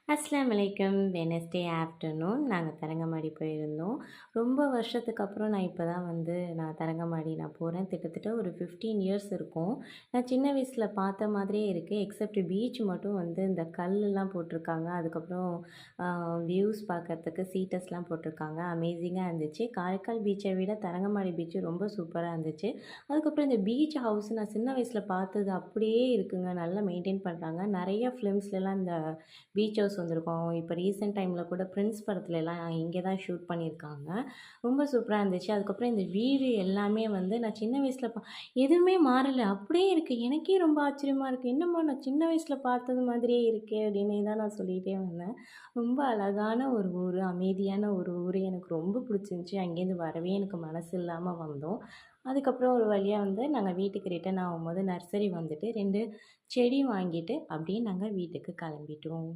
அஸ்ஸலாமு அலைக்கும். Wednesday afternoon நாங்க தரங்கம்பாடி போயிருந்தோம். ரொம்ப வருஷத்துக்கு அப்புறம் நான் இப்ப தான் நான் தரங்கம்பாடி போறேன். கிட்டத்தட்ட ஒரு 15 இயர்ஸ் இருக்கும். நான் சின்ன வயசுல பார்த்த மாதிரியே இருக்கு. எக்ஸெப்ட் பீச் மட்டும் இந்த கல்லுலாம் போட்டிருக்காங்க. அதுக்கப்புறம் அ வியூஸ் பார்க்கறதுக்கு சீட்டர்ஸ்லாம் போட்டிருக்காங்க. அமேசிங்கா இருந்துச்சு. காரைக்கால் பீச்சை விட தரங்கம்பாடி பீச் ரொம்ப சூப்பரா இருந்துச்சு. அதுக்கப்புறம் இந்த பீச் ஹவுஸ் நான் சின்ன வயசுல பார்த்தது அப்படியே இருக்குங்க. நல்லா மெயின்டெயின் பண்றாங்க. நெறைய ஃபிலிம்ஸ்லலாம் இந்த பீச் ஹவுஸ் வந்திருக்கும். இப்போ ரீசென்ட் டைமில கூட பிரின்ஸ் படத்துலலாம் இங்கே தான் ஷூட் பண்ணியிருக்காங்க. ரொம்ப சூப்பரா இருந்துச்சு. அதுக்கப்புறம் இந்த வீடு எல்லாமே நான் சின்ன வயசுல எதுவுமே மாறல. அப்படியே இருக்கு. எனக்கே ரொம்ப ஆச்சரியமா இருக்கு. என்னம்மா நான் சின்ன வயசுல பார்த்தது மாதிரியே இருக்கே! அப்படின்னு தான் நான் சொல்லிட்டே வந்தேன். ரொம்ப அழகான ஒரு ஊரு, அமைதியான ஒரு ஊரு. எனக்கு ரொம்ப பிடிச்சிருந்துச்சு. அங்கேருந்து வரவே எனக்கு மனசு இல்லாம வந்தோம். அதுக்கப்புறம் ஒரு வழியா நாங்க வீட்டுக்கு ரிட்டர்ன் ஆகும்போது நர்சரி 2 செடி வாங்கிட்டு அப்படியே நாங்க வீட்டுக்கு கிளம்பிட்டோம்.